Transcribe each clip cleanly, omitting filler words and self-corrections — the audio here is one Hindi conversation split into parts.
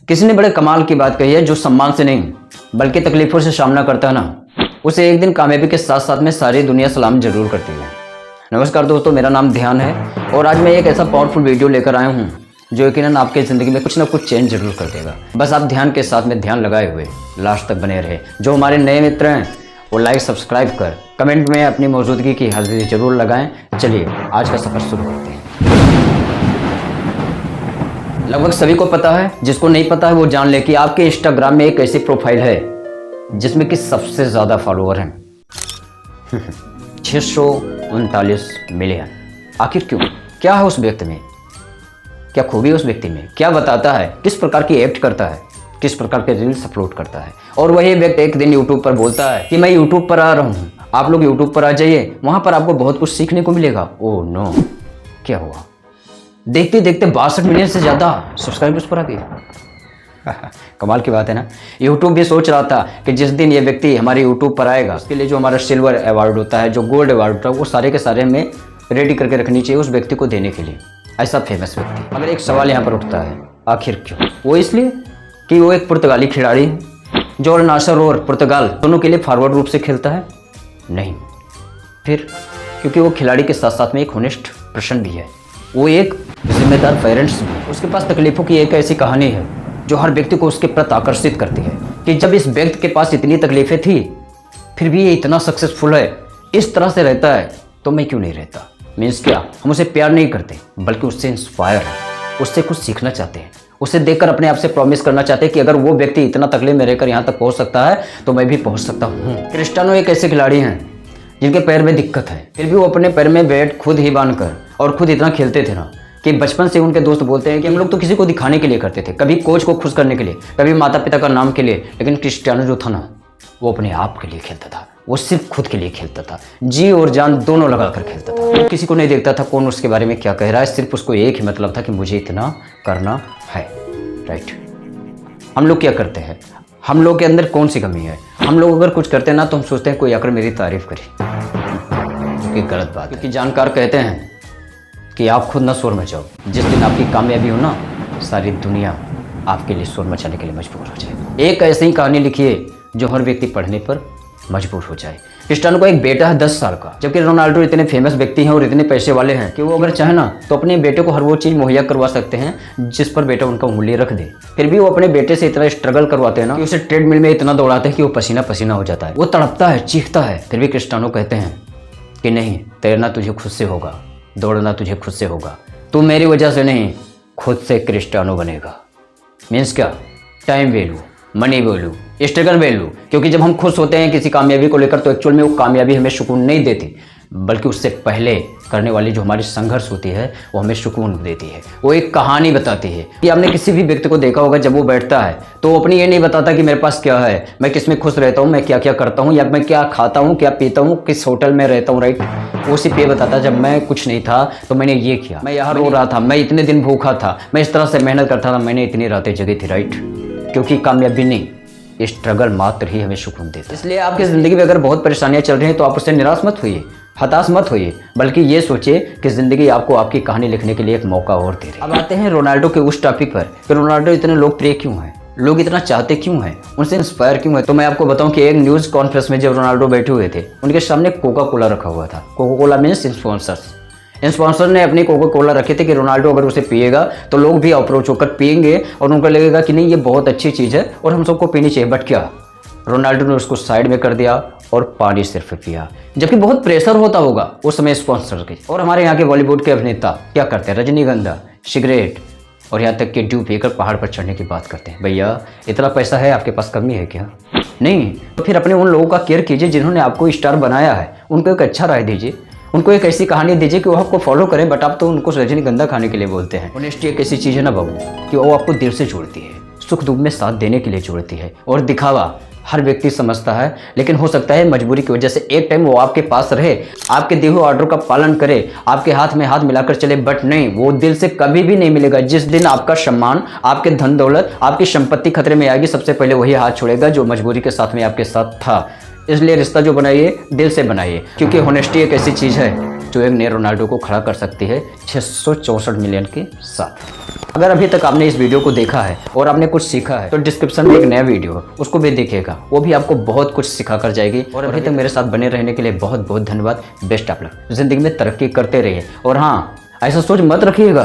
किसी ने बड़े कमाल की बात कही है, जो सम्मान से नहीं बल्कि तकलीफों से सामना करता है ना, उसे एक दिन कामयाबी के साथ साथ में सारी दुनिया सलाम जरूर करती है। नमस्कार दोस्तों, मेरा नाम ध्यान है और आज मैं एक ऐसा पावरफुल वीडियो लेकर आया हूँ जो यकीनन आपके ज़िंदगी में कुछ ना कुछ चेंज जरूर कर देगा। बस आप ध्यान के साथ में ध्यान लगाए हुए लास्ट तक बने रहे। जो हमारे नए मित्र हैं वो लाइक सब्सक्राइब कर कमेंट में अपनी मौजूदगी की हाजिरी जरूर लगाएं। चलिए आज का सफ़र शुरू करते हैं। लगभग सभी को पता है, जिसको नहीं पता है वो जान ले कि आपके इंस्टाग्राम में एक ऐसी प्रोफाइल है जिसमें कि सबसे ज़्यादा फॉलोअर हैं 639 मिलियन। आखिर क्यों? क्या है उस व्यक्ति में? क्या खूबी उस व्यक्ति में? क्या बताता है? किस प्रकार की एक्ट करता है? किस प्रकार के रील्स अपलोड करता है? और वही व्यक्ति एक दिन यूट्यूब पर बोलता है कि मैं यूट्यूब पर आ रहा हूँ, आप लोग यूट्यूब पर आ जाइए, वहाँ पर आपको बहुत कुछ सीखने को मिलेगा। ओह नो, क्या हुआ? देखते देखते 62 मिलियन से ज़्यादा सब्सक्राइबर्स पर आ गए। कमाल की बात है ना। यूट्यूब भी सोच रहा था कि जिस दिन ये व्यक्ति हमारे यूट्यूब पर आएगा उसके लिए जो हमारा सिल्वर अवार्ड होता है, जो गोल्ड अवार्ड होता है, वो सारे के सारे हमें रेडी करके रखनी चाहिए उस व्यक्ति को देने के लिए। ऐसा फेमस व्यक्ति। मगर एक सवाल यहाँ पर उठता है, आखिर क्यों? वो इसलिए कि वो एक पुर्तगाली खिलाड़ी है जो अल नासर और पुर्तगाल दोनों के लिए फॉरवर्ड रूप से खेलता है? नहीं। फिर क्योंकि वो खिलाड़ी के साथ साथ में एक होनेस्ट पर्सन भी है, वो एक जिम्मेदार पेरेंट्स भी। उसके पास तकलीफों की एक ऐसी कहानी है जो हर व्यक्ति को उसके प्रति आकर्षित करती है कि जब इस व्यक्ति के पास इतनी तकलीफें थी फिर भी ये इतना सक्सेसफुल है, इस तरह से रहता है, तो मैं क्यों नहीं रहता? मीन्स क्या, हम उसे प्यार नहीं करते बल्कि उससे इंस्पायर है, उससे कुछ सीखना चाहते हैं, उसे देखकर अपने आप से प्रॉमिस करना चाहते हैं कि अगर वो व्यक्ति इतना तकलीफ में रहकर यहाँ तक पहुँच सकता है तो मैं भी पहुँच सकता हूँ। क्रिस्टियानो एक ऐसे खिलाड़ी हैं जिनके पैर में दिक्कत है, फिर भी वो अपने पैर में बैट खुद ही बांधकर और खुद इतना खेलते थे ना कि बचपन से उनके दोस्त बोलते हैं कि हम लोग तो किसी को दिखाने के लिए करते थे, कभी कोच को खुश करने के लिए, कभी माता पिता का नाम के लिए, लेकिन क्रिस्टियानो जो था ना वो अपने आप के लिए खेलता था। वो सिर्फ खुद के लिए खेलता था, जी और जान दोनों लगाकर खेलता था। वो किसी को नहीं देखता था कौन उसके बारे में क्या कह रहा है, सिर्फ उसको एक ही मतलब था कि मुझे इतना करना है। राइट। हम लोग क्या करते हैं? हम लोग के अंदर कौन सी कमी है? हम लोग अगर कुछ करते हैं ना तो हम सोचते हैं कोई आकर मेरी तारीफ करे, जो कि गलत बात है। क्योंकि जानकार कहते हैं कि आप खुद ना शोर मचाओ, जिस दिन आपकी कामयाबी हो ना सारी दुनिया आपके लिए शोर मचाने के लिए मजबूर हो जाए। एक ऐसी ही कहानी लिखिए जो हर व्यक्ति पढ़ने पर मजबूर हो जाए। क्रिस्टियानो का एक बेटा है 10 साल का, जबकि रोनाल्डो इतने फेमस व्यक्ति हैं और इतने पैसे वाले हैं कि वो अगर चाहे ना तो अपने बेटे को हर वो चीज़ मुहैया करवा सकते हैं जिस पर बेटा उनका उंगली रख दे। फिर भी वो अपने बेटे से इतना स्ट्रगल करवाते हैं ना कि उसे ट्रेडमिल में इतना दौड़ाते हैं कि वो पसीना पसीना हो जाता है, वो तड़पता है, चीखता है। फिर भी क्रिस्टियानो कहते हैं कि नहीं, तैरना तुझे खुद से होगा, दौड़ना तुझे खुद से होगा, तू मेरी वजह से नहीं खुद से क्रिस्टियानो बनेगा। मीन्स क्या? Time value, money value, struggle value. क्योंकि जब हम खुश होते हैं किसी कामयाबी को लेकर तो एक्चुअल में वो कामयाबी हमें सुकून नहीं देती, बल्कि उससे पहले करने वाली जो हमारी संघर्ष होती है वो हमें सुकून देती है। वो एक कहानी बताती है कि आपने किसी भी व्यक्ति को देखा होगा, जब वो बैठता है तो वो अपनी ये नहीं बताता कि मेरे पास क्या है, मैं किस में खुश रहता हूँ, मैं क्या क्या करता हूँ, या मैं क्या खाता हूँ, क्या पीता हूँ, किस होटल में रहता हूँ। राइट। वो सिर्फ ये बताता जब मैं कुछ नहीं था तो मैंने ये किया, मैं यहाँ रो रहा था, मैं इतने दिन भूखा था, मैं इस तरह से मेहनत करता था, मैंने इतनी रातें जगी थी। राइट। क्योंकि कामयाबी नहीं, स्ट्रगल मात्र ही हमें सुकून देता है। इसलिए आपकी ज़िंदगी में अगर बहुत परेशानियां चल रही हैं तो आप उससे निराश मत होइए, हताश मत होइए, बल्कि ये सोचिए कि ज़िंदगी आपको आपकी कहानी लिखने के लिए एक मौका और दे रही है। अब आते हैं रोनाल्डो के उस टॉपिक पर कि रोनाल्डो इतने लोकप्रिय क्यों हैं, लोग इतना चाहते क्यों हैं, उनसे इंस्पायर क्यों है। तो मैं आपको बताऊं कि एक न्यूज़ कॉन्फ्रेंस में जब रोनाल्डो बैठे हुए थे, उनके सामने कोका कोला रखा हुआ था। कोका कोला मीन्स स्पॉन्सर ने अपनी कोका कोला रखे थे कि रोनाल्डो अगर उसे पिएगा तो लोग भी अप्रोच होकर पिएंगे और उनको लगेगा कि नहीं ये बहुत अच्छी चीज़ है और हम सबको पीनी चाहिए। बट क्या, रोनाल्डो ने उसको साइड में कर दिया और पानी सिर्फ पिया, जबकि बहुत प्रेशर होता होगा उस समय स्पॉन्सर के। और हमारे यहाँ के बॉलीवुड के अभिनेता क्या करते हैं? रजनीगंधा, सिगरेट और यहाँ तक कि ड्यू पीकर पहाड़ पर चढ़ने की बात करते हैं। भैया इतना पैसा है आपके पास, कमी है क्या? नहीं। तो फिर अपने उन लोगों का केयर कीजिए जिन्होंने आपको स्टार बनाया है, उनको एक अच्छा राय दीजिए, उनको एक ऐसी कहानी दीजिए कि वो आपको फॉलो करें। बट आप तो उनको रजनीगंधा खाने के लिए बोलते हैं। ऑनेस्टी एक ऐसी चीज़ है ना बाबू कि वो आपको दिल से जोड़ती है, सुख दुख में साथ देने के लिए जोड़ती है। और दिखावा हर व्यक्ति समझता है, लेकिन हो सकता है मजबूरी की वजह से एक टाइम वो आपके पास रहे, आपके दिए हुए ऑर्डर का पालन करे, आपके हाथ में हाथ मिलाकर चले, बट नहीं, वो दिल से कभी भी नहीं मिलेगा। जिस दिन आपका सम्मान, आपके धन दौलत, आपकी संपत्ति खतरे में आएगी, सबसे पहले वही हाथ छोड़ेगा जो मजबूरी के साथ में आपके साथ था। इसलिए रिश्ता जो बनाइए दिल से बनाइए, क्योंकि होनेस्टी एक ऐसी चीज़ है जो एक नए रोनाल्डो को खड़ा कर सकती है 664 मिलियन के साथ। अगर अभी तक आपने इस वीडियो को देखा है और आपने कुछ सीखा है तो डिस्क्रिप्शन में एक नया वीडियो है, उसको भी देखिएगा, वो भी आपको बहुत कुछ सिखा कर जाएगी। और अभी तक मेरे साथ बने रहने के लिए बहुत बहुत धन्यवाद। बेस्ट ऑफ लक, जिंदगी में तरक्की करते रहिए। और हाँ, ऐसा सोच मत रखिएगा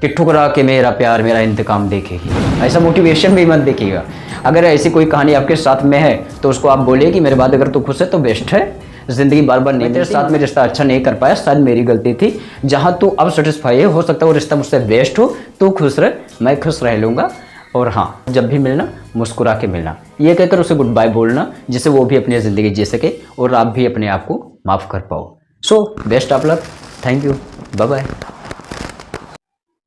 कि ठुकरा के मेरा प्यार मेरा इंतकाम देखेगी, ऐसा मोटिवेशन भी मत देखिएगा। अगर ऐसी कोई कहानी आपके साथ में है तो उसको आप बोलिए कि मेरे बाद अगर तू खुश है तो बेस्ट है, जिंदगी बार बार नहीं, तेरे साथ में रिश्ता अच्छा नहीं कर पाया, शायद मेरी गलती थी, जहां तू अब सेटिस्फाई है, हो सकता है वो रिश्ता मुझसे बेस्ट हो, तू खुश रह, मैं खुश रह लूँगा। और हाँ, जब भी मिलना मुस्कुरा के मिलना, ये कहकर उसे गुड बाय बोलना, जिससे वो भी अपनी ज़िंदगी जी सके और आप भी अपने आप को माफ़ कर पाओ। So best of luck, thank you, bye bye.